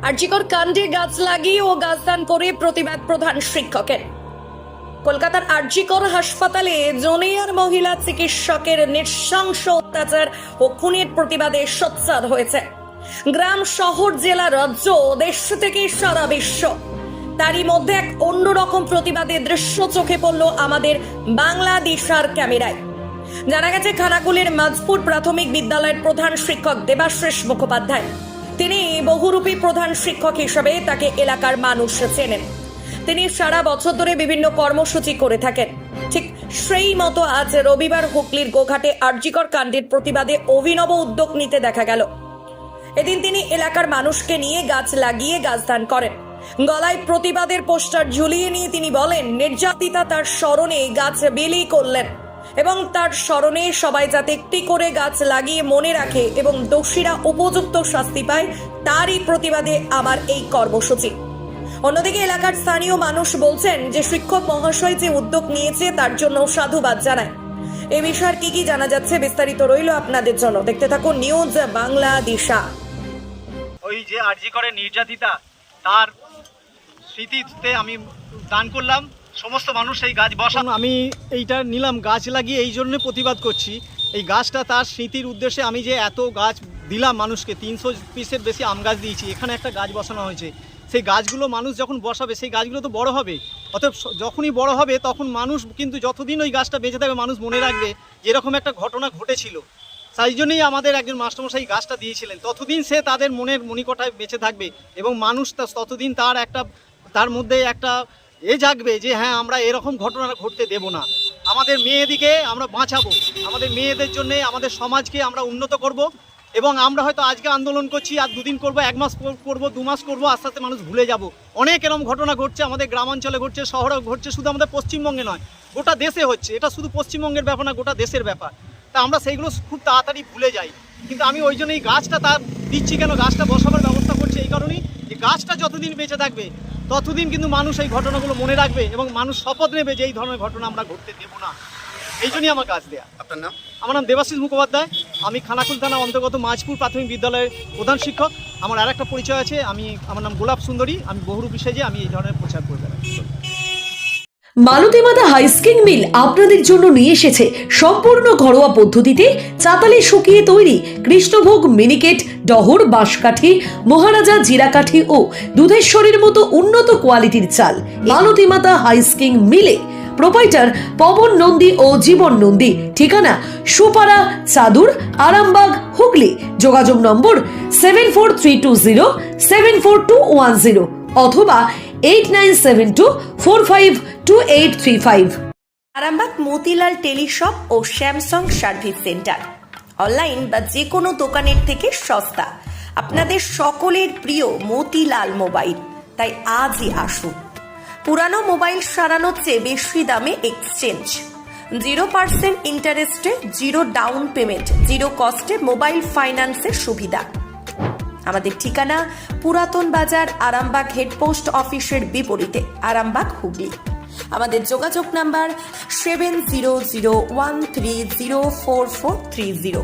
আরজিকর কাণ্ডে গাছ লাগিয়ে ও গাছদান করে প্রতিবাদ প্রধান শিক্ষকের। কলকাতার আরজিকর হাসপাতালে জুনিয়র মহিলা চিকিৎসকের নৃশংস অত্যাচার ও খুনের প্রতিবাদে সোচ্চার হয়েছে গ্রাম, শহর, জেলা, রাজ্য, দেশ থেকে সারা বিশ্ব। তারই মধ্যে এক অন্যরকম প্রতিবাদের দৃশ্য চোখে পড়ল আমাদের বাংলাদেশের ক্যামেরায়। জানা গেছে, খানাকুলের মাঝপুর প্রাথমিক বিদ্যালয়ের প্রধান শিক্ষক দেবাশিস মুখোপাধ্যায়, তিনি বহুরূপী প্রধান শিক্ষক হিসেবে তাকে এলাকার মানুষ চেনেন। তিনি সারা বছর ধরে বিভিন্ন কর্মসূচি করে থাকেন। ঠিক সেই মতো আজ রবিবার হুগলির গোঘাটে আরজিকর কাণ্ডের প্রতিবাদে অভিনব উদ্যোগ নিতে দেখা গেল। এদিন তিনি এলাকার মানুষকে নিয়ে গাছ লাগিয়ে গাছদান করেন। গলায় প্রতিবাদের পোস্টার ঝুলিয়ে নিয়ে তিনি বলেন, নির্যাতিতা তার স্মরণে গাছ বিলি করলেন এবং তার স্মরণে সবাই যাতে একটি করে গাছ লাগিয়ে মনে রাখে এবং দোষীরা উপযুক্ত শাস্তি পায়, তারই প্রতিবাদে আমার এই কর্মসূচি। অন্যদিকে এলাকার স্থানীয় মানুষ বলছেন যে শিক্ষক মহাশয় যে উদ্যোগ নিয়েছে তার জন্য সাধুবাদ জানায়। এই বিষয়ে কি জানা যাচ্ছে বিস্তারিত রইল আপনাদের জন্য, দেখতে থাকুন নিউজ বাংলাদেশা। ওই যে আরজি করে নির্যাতিতা, তার স্মৃতিতে আমি দান করলাম সমস্ত মানুষ এই গাছ বসান। আমি এইটা নিলাম, গাছ লাগিয়ে এই জন্য প্রতিবাদ করছি। এই গাছটা তার স্মৃতির উদ্দেশ্যে আমি যে এত গাছ দিলাম মানুষকে, 300 পিসের বেশি আম গাছ দিয়েছি, এখানে একটা গাছ বসানো হয়েছে। সেই গাছগুলো মানুষ যখন বসাবে সেই গাছগুলো তো বড় হবে, অতএব যখনই বড় হবে তখন মানুষ কিন্তু যতদিন ওই গাছটা বেঁচে থাকবে মানুষ মনে রাখবে এরকম একটা ঘটনা ঘটেছিল। সেই জন্যই আমাদের একজন মাস্টারমশাই গাছটা দিয়েছিলেন, ততদিন সে তাদের মনের মণিকোঠায় বেঁচে থাকবে এবং মানুষ ততদিন তার মধ্যে একটা জাগবে যে হ্যাঁ, আমরা এরকম ঘটনা ঘটতে দেব না। আমাদের মেয়েদিকে আমরা বাঁচাবো, আমাদের মেয়েদের জন্য আমাদের সমাজকে আমরা উন্নত করব এবং আমরা হয়তো আজকে আন্দোলন করছি, আর 2 দিন করবো, 1 মাস করবো, 2 মাস করবো, আস্তে আস্তে মানুষ ভুলে যাব। অনেক এরকম ঘটনা ঘটছে আমাদের গ্রামাঞ্চলে, ঘটছে শহরে ঘটছে, শুধু আমাদের পশ্চিমবঙ্গে নয় গোটা দেশে হচ্ছে। এটা শুধু পশ্চিমবঙ্গের ব্যাপার না, গোটা দেশের ব্যাপার। তা আমরা সেইগুলো খুব তাড়াতাড়ি ভুলে যাই। কিন্তু আমি ওই জন্য এই গাছটা তার দিচ্ছি কেন, গাছটা বসাবার ব্যবস্থা করছি এই কারণেই যে গাছটা যতদিন বেঁচে থাকবে ততদিন কিন্তু মানুষ এই ঘটনাগুলো মনে রাখবে এবং মানুষ শপথ নেবে যে এই ধরনের ঘটনা আমরা ঘটতে দেবো না। এই জন্যই আমার গাছ দেয়া। আপনার নাম? আমার নাম দেবাশিস মুখোপাধ্যায়। আমি খানাকুল থানা অন্তর্গত মাঝপুর প্রাথমিক বিদ্যালয়ের প্রধান শিক্ষক। আমার আর একটা পরিচয় আছে, আমার নাম গোলাপ সুন্দরী। আমি বহুরূপী সেজে আমি এই ধরনের প্রচার করে বেড়াই। মালতীমাতা হাইস্কিং মিল আপনাদের জন্য নিয়ে এসেছে সম্পূর্ণ ঘরোয়া পদ্ধতিতে চাতালে শুকিয়ে তৈরি কৃষ্ণভোগ, মিনিকেট, ডহর, বাঁশকাঠি, মহারাজা, জিরাকাঠি ও দুধেশ্বরীর মতো উন্নত কোয়ালিটির চাল। মালতীমাতা হাইস্কিং মিলে প্রোপাইটার পবন নন্দী ও জীবন নন্দী। ঠিকানা সুপারা, চাদুর, আরামবাগ, হুগলি। যোগাযোগ নম্বর 7432074210 অথবা 8972452835। আরামবাগ মতিলাল টেলিশপ ও স্যামসাং সার্ভিস সেন্টার, অনলাইন বা যে কোনো দোকানের থেকে সস্তা। আপনাদের সকলের প্রিয় মতিলাল মোবাইল, তাই আজই আসুন। পুরানো মোবাইল সারানোর চেয়ে বেশি দামে এক্সচেঞ্জ, 0% ইন্টারেস্টে, 0 ডাউন পেমেন্ট, 0 কস্টে মোবাইল ফাইন্যান্সের সুবিধা। আমাদের ঠিকানা পুরাতন বাজার, আরামবাগ হেডপোস্ট অফিসের বিপরীতে, আরামবাগ, হুগলি। আমাদের যোগাযোগ নাম্বার 7001304430।